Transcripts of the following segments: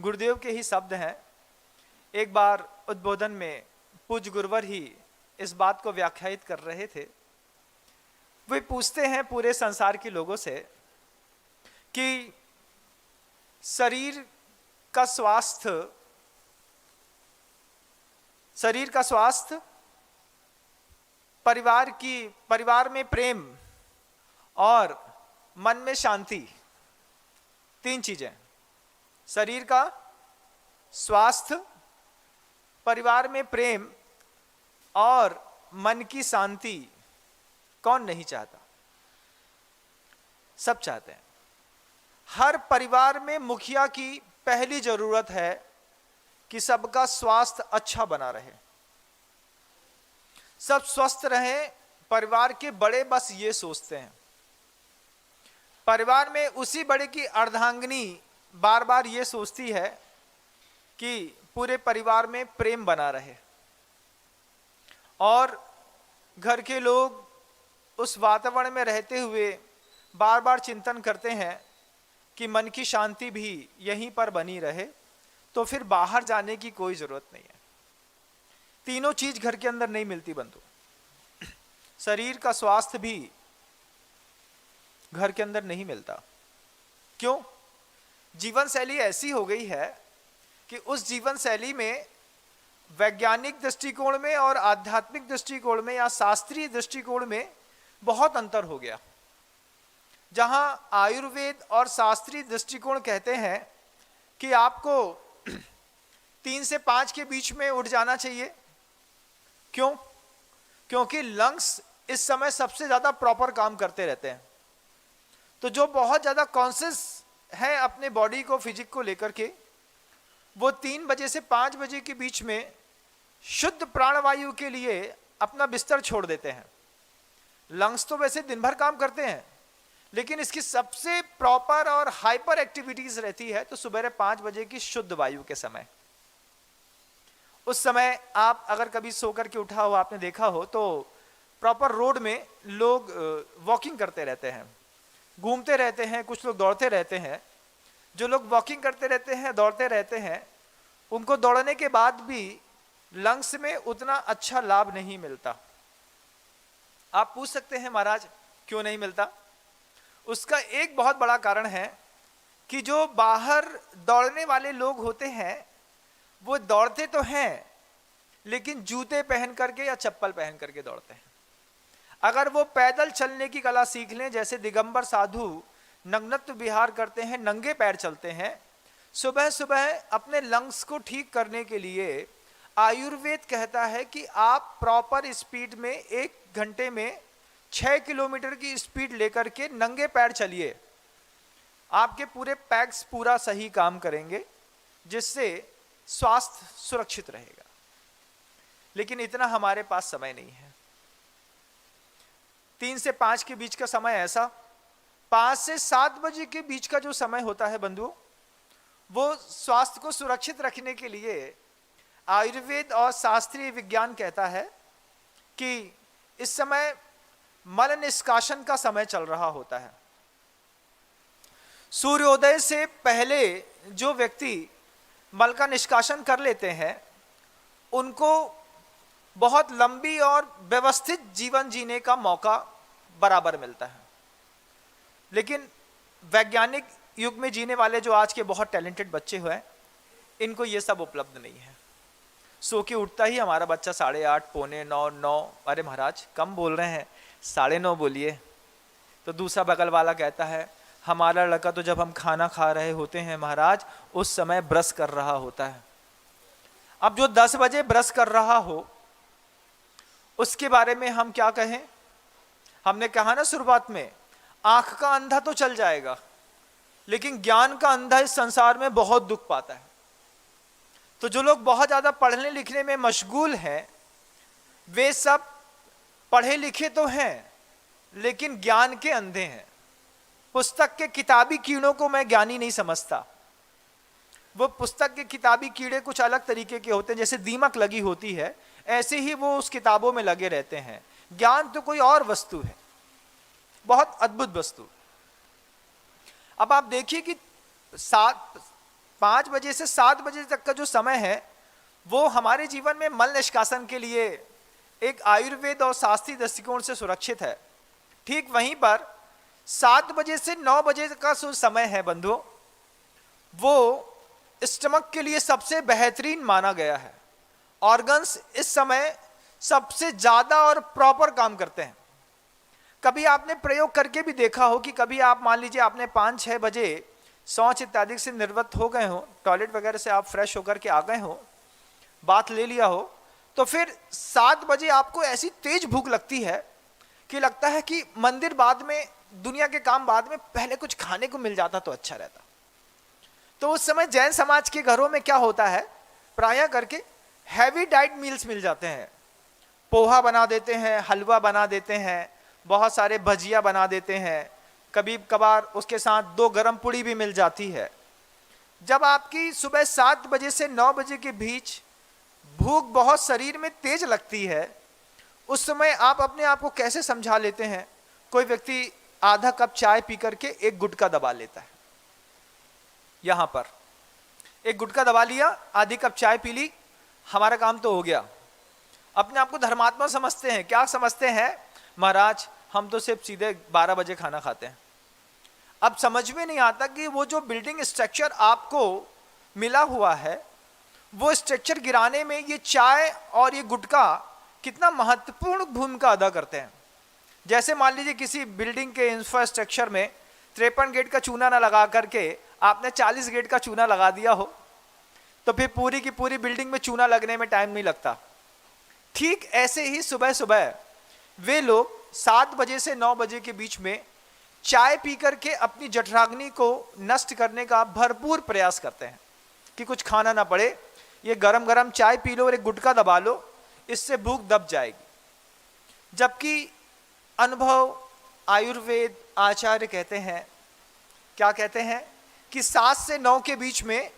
गुरुदेव के ही शब्द हैं। एक बार उद्बोधन में पूज्य गुरुवर ही इस बात को व्याख्यायित कर रहे थे। वे पूछते हैं पूरे संसार के लोगों से कि शरीर का स्वास्थ्य, परिवार में प्रेम और मन में शांति, तीन चीजें, शरीर का स्वास्थ्य, परिवार में प्रेम और मन की शांति, कौन नहीं चाहता? सब चाहते हैं। हर परिवार में मुखिया की पहली जरूरत है कि सबका स्वास्थ्य अच्छा बना रहे, सब स्वस्थ रहें। परिवार के बड़े बस ये सोचते हैं। परिवार में उसी बड़े की अर्धांगिनी बार बार ये सोचती है कि पूरे परिवार में प्रेम बना रहे, और घर के लोग उस वातावरण में रहते हुए बार बार चिंतन करते हैं कि मन की शांति भी यहीं पर बनी रहे, तो फिर बाहर जाने की कोई जरूरत नहीं है। तीनों चीज घर के अंदर नहीं मिलती बंधु। शरीर का स्वास्थ्य भी घर के अंदर नहीं मिलता। क्यों? जीवन शैली ऐसी हो गई है कि उस जीवन शैली में वैज्ञानिक दृष्टिकोण में और आध्यात्मिक दृष्टिकोण में या शास्त्रीय दृष्टिकोण में बहुत अंतर हो गया। जहां आयुर्वेद और शास्त्रीय दृष्टिकोण कहते हैं कि आपको 3 से 5 के बीच में उठ जाना चाहिए। क्यों? क्योंकि लंग्स इस समय सबसे ज्यादा प्रॉपर काम करते रहते हैं। तो जो बहुत ज्यादा कॉन्शियस है अपने बॉडी को, फिजिक को लेकर के, वो 3 बजे से 5 बजे के बीच में शुद्ध प्राणवायु के लिए अपना बिस्तर छोड़ देते हैं। लंग्स तो वैसे दिन भर काम करते हैं, लेकिन इसकी सबसे प्रॉपर और हाइपर एक्टिविटीज रहती है तो सुबह 5 बजे की शुद्ध वायु के समय। उस समय आप अगर कभी सो करके उठा हो, आपने देखा हो, तो प्रॉपर रोड में लोग वॉकिंग करते रहते हैं, घूमते रहते हैं, कुछ लोग दौड़ते रहते हैं। जो लोग वॉकिंग करते रहते हैं, दौड़ते रहते हैं, उनको दौड़ने के बाद भी लंग्स में उतना अच्छा लाभ नहीं मिलता। आप पूछ सकते हैं महाराज क्यों नहीं मिलता? उसका एक बहुत बड़ा कारण है कि जो बाहर दौड़ने वाले लोग होते हैं वो दौड़ते तो हैं, लेकिन जूते पहन करके या चप्पल पहन करके दौड़ते हैं। अगर वो पैदल चलने की कला सीख लें, जैसे दिगंबर साधु नग्नत्व विहार करते हैं, नंगे पैर चलते हैं, सुबह सुबह अपने लंग्स को ठीक करने के लिए आयुर्वेद कहता है कि आप प्रॉपर स्पीड में 1 घंटे में 6 किलोमीटर की स्पीड लेकर के नंगे पैर चलिए। आपके पूरे पैक्स पूरा सही काम करेंगे, जिससे स्वास्थ्य सुरक्षित रहेगा। लेकिन इतना हमारे पास समय नहीं है। 3 से 5 के बीच का समय ऐसा, 5 से 7 बजे के बीच का जो समय होता है बंधुओं, वो स्वास्थ्य को सुरक्षित रखने के लिए आयुर्वेद और शास्त्रीय विज्ञान कहता है कि इस समय मल निष्कासन का समय चल रहा होता है। सूर्योदय से पहले जो व्यक्ति मल का निष्कासन कर लेते हैं, उनको बहुत लंबी और व्यवस्थित जीवन जीने का मौका बराबर मिलता है। लेकिन वैज्ञानिक युग में जीने वाले जो आज के बहुत टैलेंटेड बच्चे हुए, इनको ये सब उपलब्ध नहीं है। सो के उठता ही हमारा बच्चा 8:30, 8:45, 9, अरे महाराज कम बोल रहे हैं, 9:30 बोलिए। तो दूसरा बगल वाला कहता है हमारा लड़का तो जब हम खाना खा रहे होते हैं महाराज, उस समय ब्रश कर रहा होता है। अब जो 10 बजे ब्रश कर रहा हो, उसके बारे में हम क्या कहें? हमने कहा ना शुरुआत में, आंख का अंधा तो चल जाएगा, लेकिन ज्ञान का अंधा इस संसार में बहुत दुख पाता है। तो जो लोग बहुत ज्यादा पढ़ने लिखने में मशगूल हैं, वे सब पढ़े लिखे तो हैं, लेकिन ज्ञान के अंधे हैं। पुस्तक के किताबी कीड़ों को मैं ज्ञानी नहीं समझता। वो पुस्तक के किताबी कीड़े कुछ अलग तरीके के होते हैं, जैसे दीमक लगी होती है, ऐसे ही वो उस किताबों में लगे रहते हैं। ज्ञान तो कोई और वस्तु है, बहुत अद्भुत वस्तु। अब आप देखिए कि 5 बजे से 7 बजे तक का जो समय है वो हमारे जीवन में मल निष्कासन के लिए एक आयुर्वेद और शास्त्रीय दृष्टिकोण से सुरक्षित है। ठीक वहीं पर 7 बजे से 9 बजे का जो समय है बंधुओं, वो स्टमक के लिए सबसे बेहतरीन माना गया है। ऑर्गन्स इस समय सबसे ज्यादा और प्रॉपर काम करते हैं। कभी आपने प्रयोग करके भी देखा हो कि कभी आप मान लीजिए आपने 5-6 बजे शौच इत्यादि से निर्वृत्त हो गए हो, टॉयलेट वगैरह से आप फ्रेश होकर के आ गए हो, बात ले लिया हो, तो फिर 7 बजे आपको ऐसी तेज भूख लगती है कि लगता है कि मंदिर बाद में, दुनिया के काम बाद में, पहले कुछ खाने को मिल जाता तो अच्छा रहता। तो उस समय जैन समाज के घरों में क्या होता है, प्रायः करके हैवी डाइट मील्स मिल जाते हैं। पोहा बना देते हैं, हलवा बना देते हैं, बहुत सारे भजिया बना देते हैं, कभी कभार उसके साथ 2 गरम पूड़ी भी मिल जाती है। जब आपकी सुबह 7 बजे से 9 बजे के बीच भूख बहुत शरीर में तेज लगती है, उस समय आप अपने आप को कैसे समझा लेते हैं? कोई व्यक्ति आधा कप चाय पी करके एक गुटखा दबा लेता है। यहां पर एक गुटखा दबा लिया, आधी कप चाय पी ली, हमारा काम तो हो गया। अपने आप को धर्मात्मा समझते हैं। क्या समझते हैं? महाराज हम तो सिर्फ सीधे 12 बजे खाना खाते हैं। अब समझ में नहीं आता कि वो जो बिल्डिंग स्ट्रक्चर आपको मिला हुआ है, वो स्ट्रक्चर गिराने में ये चाय और ये गुटखा कितना महत्वपूर्ण भूमिका अदा करते हैं। जैसे मान लीजिए किसी बिल्डिंग के इंफ्रास्ट्रक्चर में 53 गेट का चूना ना लगा करके आपने 40 गेट का चूना लगा दिया हो, तो फिर पूरी की पूरी बिल्डिंग में चूना लगने में टाइम नहीं लगता। ठीक ऐसे ही सुबह सुबह वे लोग 7 बजे से 9 बजे के बीच में चाय पी करके अपनी जठराग्नि को नष्ट करने का भरपूर प्रयास करते हैं कि कुछ खाना ना पड़े, ये गरम गरम चाय पी लो और एक गुटखा दबा लो, इससे भूख दब जाएगी। जबकि अनुभव आयुर्वेद आचार्य कहते हैं, क्या कहते हैं कि 7 से 9 के बीच में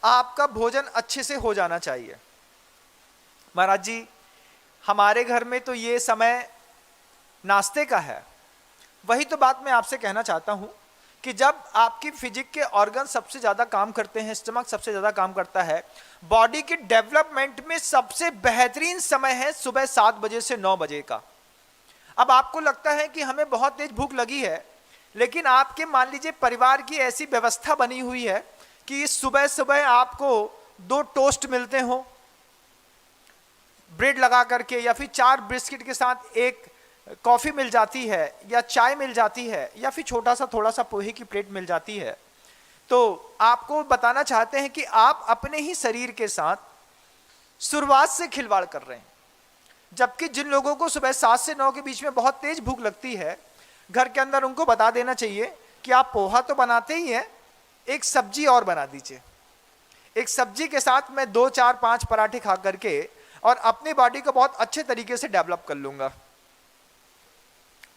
आपका भोजन अच्छे से हो जाना चाहिए। महाराज जी हमारे घर में तो ये समय नाश्ते का है। वही तो बात मैं आपसे कहना चाहता हूं कि जब आपकी फिजिक के ऑर्गन सबसे ज्यादा काम करते हैं, स्टमक सबसे ज्यादा काम करता है, बॉडी के डेवलपमेंट में सबसे बेहतरीन समय है सुबह 7 बजे से 9 बजे का। अब आपको लगता है कि हमें बहुत तेज भूख लगी है, लेकिन आपके मान लीजिए परिवार की ऐसी व्यवस्था बनी हुई है कि सुबह सुबह आपको 2 टोस्ट मिलते हो ब्रेड लगा करके, या फिर 4 बिस्किट के साथ एक कॉफी मिल जाती है, या चाय मिल जाती है, या फिर छोटा सा थोड़ा सा पोहे की प्लेट मिल जाती है। तो आपको बताना चाहते हैं कि आप अपने ही शरीर के साथ शुरुआत से खिलवाड़ कर रहे हैं। जबकि जिन लोगों को सुबह 7 से 9 के बीच में बहुत तेज भूख लगती है, घर के अंदर उनको बता देना चाहिए कि आप पोहा तो बनाते ही हैं, एक सब्जी और बना दीजिए। एक सब्जी के साथ मैं 2, 4, 5 पराठे खा करके और अपनी बॉडी को बहुत अच्छे तरीके से डेवलप कर लूंगा।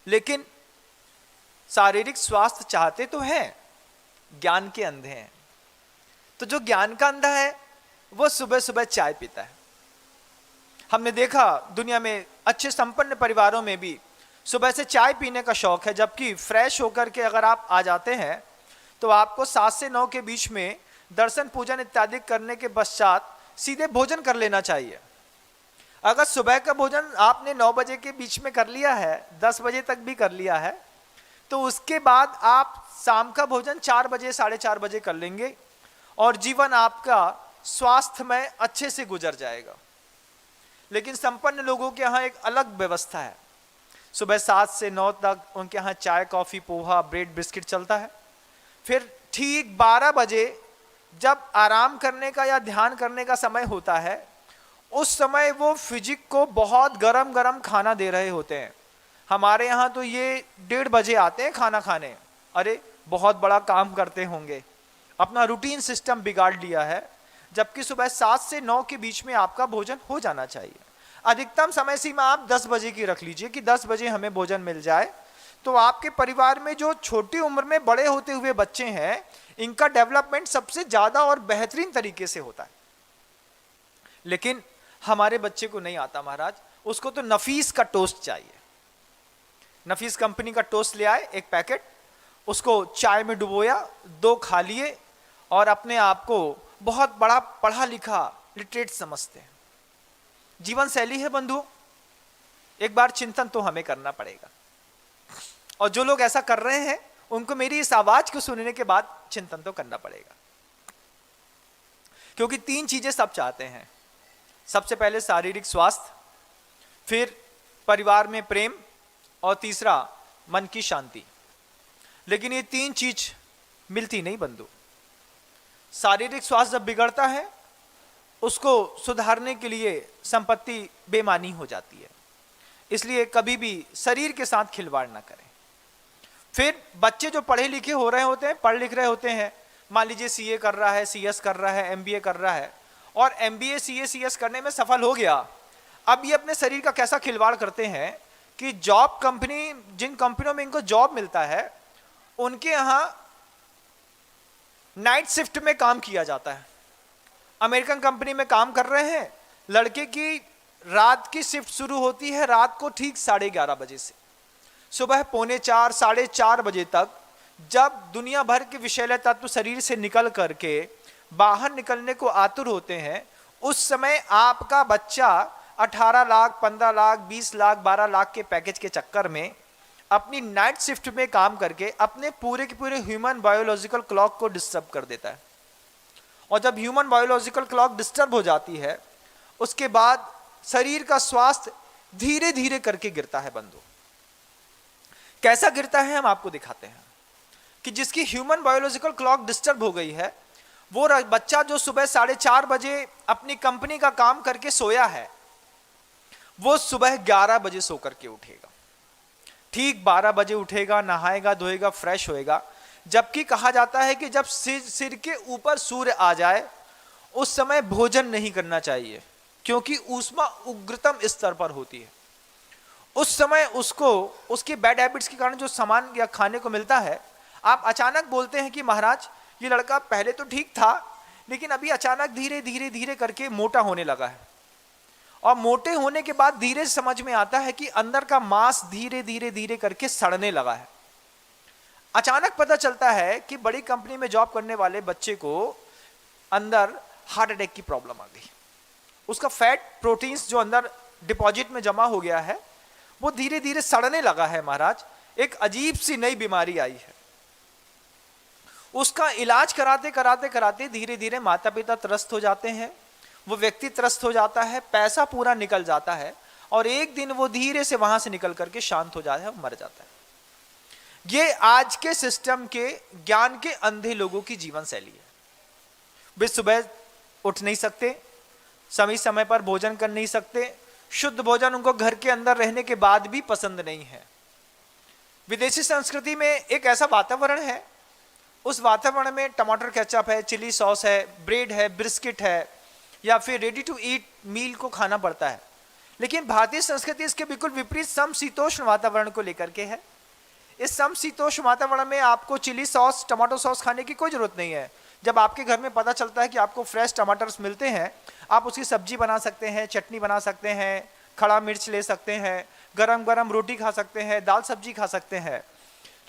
लेकिन शारीरिक स्वास्थ्य चाहते तो हैं, ज्ञान के अंधे हैं। तो जो ज्ञान का अंधा है वो सुबह सुबह चाय पीता है। हमने देखा दुनिया में अच्छे संपन्न परिवारों में भी सुबह से चाय पीने का शौक है, जबकि फ्रेश होकर के अगर आप आ जाते हैं तो आपको 7 से 9 के बीच में दर्शन पूजन इत्यादि करने के पश्चात सीधे भोजन कर लेना चाहिए। अगर सुबह का भोजन आपने 9 बजे के बीच में कर लिया है, 10 बजे तक भी कर लिया है, तो उसके बाद आप शाम का भोजन 4 बजे 4:30 बजे कर लेंगे और जीवन आपका स्वास्थ्य में अच्छे से गुजर जाएगा। लेकिन संपन्न लोगों के यहाँ एक अलग व्यवस्था है। सुबह 7 से 9 तक उनके यहाँ चाय, कॉफी, पोहा, ब्रेड, बिस्किट चलता है। फिर ठीक 12 बजे जब आराम करने का या ध्यान करने का समय होता है, उस समय वो फिजिक को बहुत गरम गरम खाना दे रहे होते हैं। हमारे यहाँ तो ये 1:30 बजे आते हैं खाना खाने। अरे बहुत बड़ा काम करते होंगे, अपना रूटीन सिस्टम बिगाड़ लिया है। जबकि सुबह 7 से 9 के बीच में आपका भोजन हो जाना चाहिए। अधिकतम समय सीमा आप 10 बजे की रख लीजिए कि 10 बजे हमें भोजन मिल जाए। तो आपके परिवार में जो छोटी उम्र में बड़े होते हुए बच्चे हैं, इनका डेवलपमेंट सबसे ज्यादा और बेहतरीन तरीके से होता है। लेकिन हमारे बच्चे को नहीं आता महाराज, उसको तो नफीस का टोस्ट चाहिए। नफीस कंपनी का टोस्ट ले आए एक पैकेट, उसको चाय में डुबोया, 2 खा लिए और अपने आप को बहुत बड़ा पढ़ा लिखा लिटरेट समझते हैं। जीवन शैली है बंधुओं, एक बार चिंतन तो हमें करना पड़ेगा। और जो लोग ऐसा कर रहे हैं उनको मेरी इस आवाज को सुनने के बाद चिंतन तो करना पड़ेगा, क्योंकि 3 चीजें सब चाहते हैं। सबसे पहले शारीरिक स्वास्थ्य, फिर परिवार में प्रेम, और तीसरा मन की शांति। लेकिन ये 3 चीज मिलती नहीं बंधु। शारीरिक स्वास्थ्य जब बिगड़ता है उसको सुधारने के लिए संपत्ति बेमानी हो जाती है, इसलिए कभी भी शरीर के साथ खिलवाड़ ना करें। फिर बच्चे जो पढ़े लिखे हो रहे होते हैं, पढ़ लिख रहे होते हैं, मान लीजिए सीए कर रहा है, सीएस कर रहा है, एमबीए कर रहा है, और एमबीए सीए सीएस करने में सफल हो गया। अब ये अपने शरीर का कैसा खिलवाड़ करते हैं कि जॉब कंपनी, जिन कंपनियों में इनको जॉब मिलता है उनके यहां नाइट शिफ्ट में काम किया जाता है। अमेरिकन कंपनी में काम कर रहे हैं, लड़के की रात की शिफ्ट शुरू होती है रात को ठीक 11:30 बजे से सुबह 3:45 4:30 बजे तक। जब दुनिया भर के विषैले तत्व शरीर से निकल करके बाहर निकलने को आतुर होते हैं, उस समय आपका बच्चा 18 लाख, 15 लाख, 20 लाख, 12 लाख के पैकेज के चक्कर में अपनी नाइट शिफ्ट में काम करके अपने पूरे के पूरे ह्यूमन बायोलॉजिकल क्लॉक को डिस्टर्ब कर देता है। और जब ह्यूमन बायोलॉजिकल क्लॉक डिस्टर्ब हो जाती है उसके बाद शरीर का स्वास्थ्य धीरे धीरे करके गिरता है बंधु। कैसा गिरता है हम आपको दिखाते हैं कि जिसकी ह्यूमन बायोलॉजिकल क्लॉक डिस्टर्ब हो गई है, वो बच्चा जो सुबह 4:30 बजे अपनी कंपनी का काम करके सोया है, वो सुबह 11 बजे सो करके उठेगा, ठीक 12 बजे उठेगा, नहाएगा, धोएगा, फ्रेश होएगा। जबकि कहा जाता है कि जब सिर के ऊपर सूर्य आ जाए उस समय भोजन नहीं करना चाहिए, क्योंकि ऊष्मा उग्रतम स्तर पर होती है। उस समय उसको उसके बैड हैबिट्स के कारण जो सामान या खाने को मिलता है, आप अचानक बोलते हैं कि महाराज ये लड़का पहले तो ठीक था लेकिन अभी अचानक धीरे धीरे धीरे करके मोटा होने लगा है। और मोटे होने के बाद धीरे समझ में आता है कि अंदर का मांस धीरे धीरे धीरे करके सड़ने लगा है। अचानक पता चलता है कि बड़ी कंपनी में जॉब करने वाले बच्चे को अंदर हार्ट अटैक की प्रॉब्लम आ गई। उसका फैट प्रोटीन्स जो अंदर डिपॉजिट में जमा हो गया है वो धीरे धीरे सड़ने लगा है महाराज। एक अजीब सी नई बीमारी आई है। उसका इलाज कराते कराते कराते धीरे धीरे माता पिता त्रस्त हो जाते हैं, वो व्यक्ति त्रस्त हो जाता है, पैसा पूरा निकल जाता है, और एक दिन वो धीरे से वहां से निकल करके शांत हो जाता है, मर जाता है। ये आज के सिस्टम के ज्ञान के अंधे लोगों की जीवन शैली है। वे सुबह उठ नहीं सकते, समय समय पर भोजन कर नहीं सकते, शुद्ध भोजन उनको घर के अंदर रहने के बाद भी पसंद नहीं है। विदेशी संस्कृति में एक ऐसा वातावरण है, उस वातावरण में टमाटर केचप है, चिली सॉस है, ब्रेड है, बिस्किट है, या फिर रेडी टू ईट मील को खाना पड़ता है। लेकिन भारतीय संस्कृति इसके बिल्कुल विपरीत समशीतोष्ण वातावरण को लेकर के है। इस समशीतोष्ण वातावरण में आपको चिली सॉस, टमाटो सॉस खाने की कोई जरूरत नहीं है। जब आपके घर में पता चलता है कि आपको फ्रेश टमाटर्स मिलते हैं, आप उसकी सब्जी बना सकते हैं, चटनी बना सकते हैं, खड़ा मिर्च ले सकते हैं, गरम गरम रोटी खा सकते हैं, दाल सब्जी खा सकते हैं।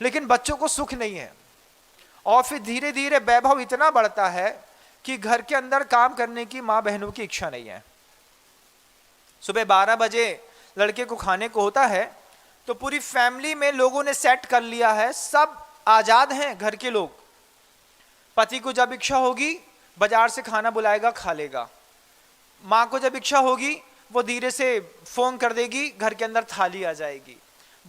लेकिन बच्चों को सुख नहीं है। और फिर धीरे धीरे वैभव इतना बढ़ता है कि घर के अंदर काम करने की माँ बहनों की इच्छा नहीं है। सुबह 12 बजे लड़के को खाने को होता है तो पूरी फैमिली में लोगों ने सेट कर लिया है, सब आजाद हैं घर के लोग। पति को जब इच्छा होगी बाजार से खाना बुलाएगा, खा लेगा। माँ को जब इच्छा होगी वो धीरे से फोन कर देगी, घर के अंदर थाली आ जाएगी।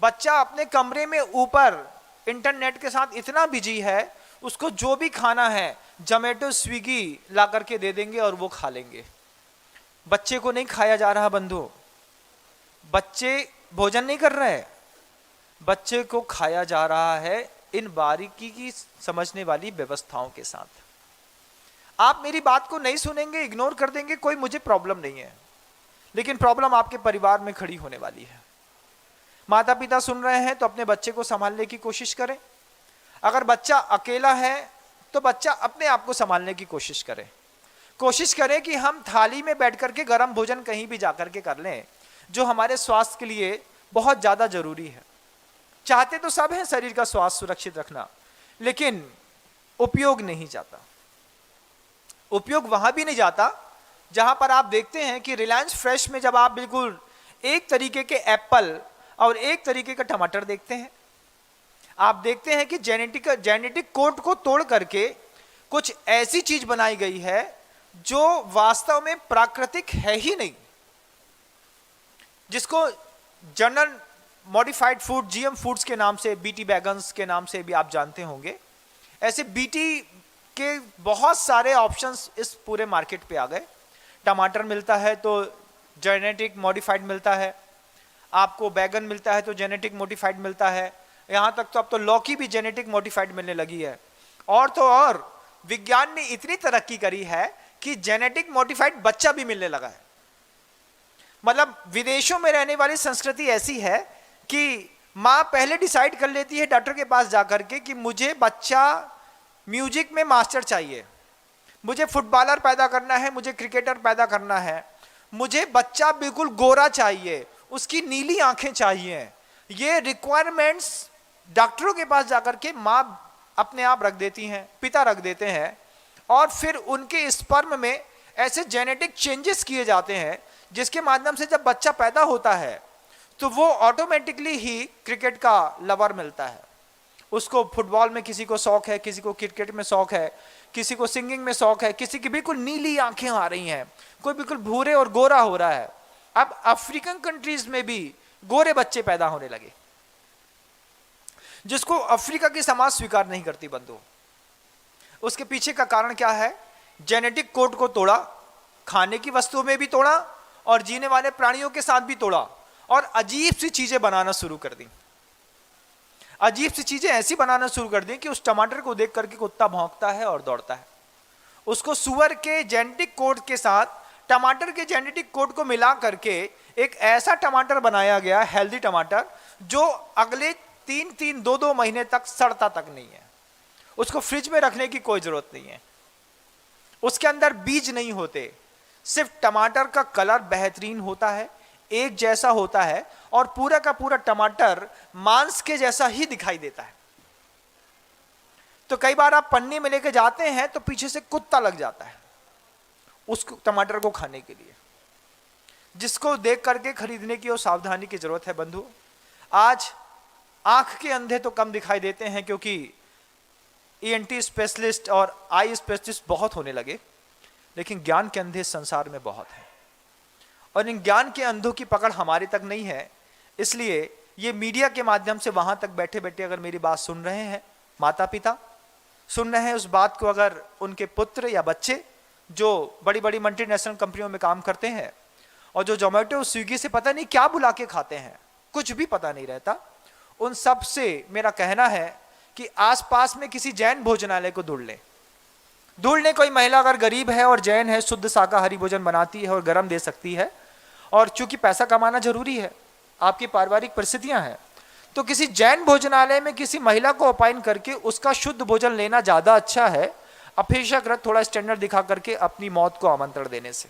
बच्चा अपने कमरे में ऊपर इंटरनेट के साथ इतना बिजी है, उसको जो भी खाना है जोमेटो स्विगी ला करके दे देंगे और वो खा लेंगे। बच्चे को नहीं खाया जा रहा बंधु, बच्चे भोजन नहीं कर रहे, बच्चे को खाया जा रहा है इन बारीकी की समझने वाली व्यवस्थाओं के साथ। आप मेरी बात को नहीं सुनेंगे, इग्नोर कर देंगे, कोई मुझे प्रॉब्लम नहीं है, लेकिन प्रॉब्लम आपके परिवार में खड़ी होने वाली है। माता पिता सुन रहे हैं तो अपने बच्चे को संभालने की कोशिश करें। अगर बच्चा अकेला है तो बच्चा अपने आप को संभालने की कोशिश करे। कोशिश करें कि हम थाली में बैठ करके गर्म भोजन कहीं भी जाकर के कर लें, जो हमारे स्वास्थ्य के लिए बहुत ज्यादा जरूरी है। चाहते तो सब हैं शरीर का स्वास्थ्य सुरक्षित रखना, लेकिन उपयोग नहीं चाहता। उपयोग वहां भी नहीं जाता जहां पर आप देखते हैं कि रिलायंस फ्रेश में जब आप बिल्कुल एक तरीके के एप्पल और एक तरीके का टमाटर देखते हैं, आप देखते हैं कि जेनेटिक कोड को तोड़ करके कुछ ऐसी चीज बनाई गई है जो वास्तव में प्राकृतिक है ही नहीं, जिसको general modified food, GM foods के नाम से, बीटी बैगन्स के नाम से भी आप जानते होंगे। ऐसे बीटी के बहुत सारे ऑप्शंस इस पूरे मार्केट पे आ गए। टमाटर मिलता है तो जेनेटिक मॉडिफाइड मिलता है, आपको बैगन मिलता है तो जेनेटिक मॉडिफाइड मिलता है, यहां तक तो अब तो लौकी भी जेनेटिक मॉडिफाइड मिलने लगी है। और तो और विज्ञान ने इतनी तरक्की करी है कि जेनेटिक मॉडिफाइड बच्चा भी मिलने लगा है। मतलब विदेशों में रहने वाली संस्कृति ऐसी है कि मां पहले डिसाइड कर लेती है डॉक्टर के पास जाकर के कि मुझे बच्चा म्यूजिक में मास्टर चाहिए, मुझे फुटबॉलर पैदा करना है, मुझे क्रिकेटर पैदा करना है, मुझे बच्चा बिल्कुल गोरा चाहिए, उसकी नीली आंखें चाहिए। ये रिक्वायरमेंट्स डॉक्टरों के पास जाकर के मां अपने आप रख देती हैं, पिता रख देते हैं, और फिर उनके स्पर्म में ऐसे जेनेटिक चेंजेस किए जाते हैं जिसके माध्यम से जब बच्चा पैदा होता है तो वो ऑटोमेटिकली ही क्रिकेट का लवर मिलता है। उसको फुटबॉल में किसी को शौक है, किसी को क्रिकेट में शौक है, किसी को सिंगिंग में शौक है, किसी की बिल्कुल नीली आंखें आ रही हैं, कोई बिल्कुल भूरे और गोरा हो रहा है। अब अफ्रीकन कंट्रीज में भी गोरे बच्चे पैदा होने लगे, जिसको अफ्रीका की समाज स्वीकार नहीं करती बंधु। उसके पीछे का कारण क्या है? जेनेटिक कोड को तोड़ा, खाने की वस्तुओं में भी तोड़ा और जीने वाले प्राणियों के साथ भी तोड़ा, और अजीब सी चीजें बनाना शुरू कर दी। अजीब सी चीजें ऐसी बनाना शुरू कर दी कि उस टमाटर को देख करके कुत्ता भौंकता है और दौड़ता है। उसको सुअर के जेनेटिक कोड के साथ टमाटर के जेनेटिक कोड को मिला करके एक ऐसा टमाटर बनाया गया, हेल्दी टमाटर, जो अगले 2 महीने तक सड़ता तक नहीं है। उसको फ्रिज में रखने की कोई जरूरत नहीं है, उसके अंदर बीज नहीं होते, सिर्फ टमाटर का कलर बेहतरीन होता है, एक जैसा होता है, और पूरा का पूरा टमाटर मांस के जैसा ही दिखाई देता है। तो कई बार आप पन्नी में लेके जाते हैं तो पीछे से कुत्ता लग जाता है उस टमाटर को खाने के लिए, जिसको देख करके खरीदने की और सावधानी की जरूरत है बंधु। आज आंख के अंधे तो कम दिखाई देते हैं क्योंकि ईएनटी स्पेशलिस्ट और आई स्पेशलिस्ट बहुत होने लगे, लेकिन ज्ञान के अंधे संसार में बहुत हैं, और इन ज्ञान के अंधों की पकड़ हमारे तक नहीं है। इसलिए ये मीडिया के माध्यम से वहां तक बैठे बैठे अगर मेरी बात सुन रहे हैं, माता पिता सुन रहे हैं उस बात को, अगर उनके पुत्र या बच्चे जो बड़ी बड़ी मल्टीनेशनल कंपनियों में काम करते हैं और जो जोमेटो स्विगी से पता नहीं क्या बुला के खाते हैं, कुछ भी पता नहीं रहता, उन सब से मेरा कहना है कि आसपास में किसी जैन भोजनालय को ढूंढ लें। कोई महिला अगर गरीब है और जैन है, शुद्ध शाकाहारी भोजन बनाती है और गरम दे सकती है, और चूंकि पैसा कमाना जरूरी है, आपकी पारिवारिक परिस्थितियां हैं, तो किसी जैन भोजनालय में किसी महिला को अपॉइंट करके उसका शुद्ध भोजन लेना ज्यादा अच्छा है, अपेक्षाकृत थोड़ा स्टैंडर्ड दिखा करके अपनी मौत को आमंत्रण देने से।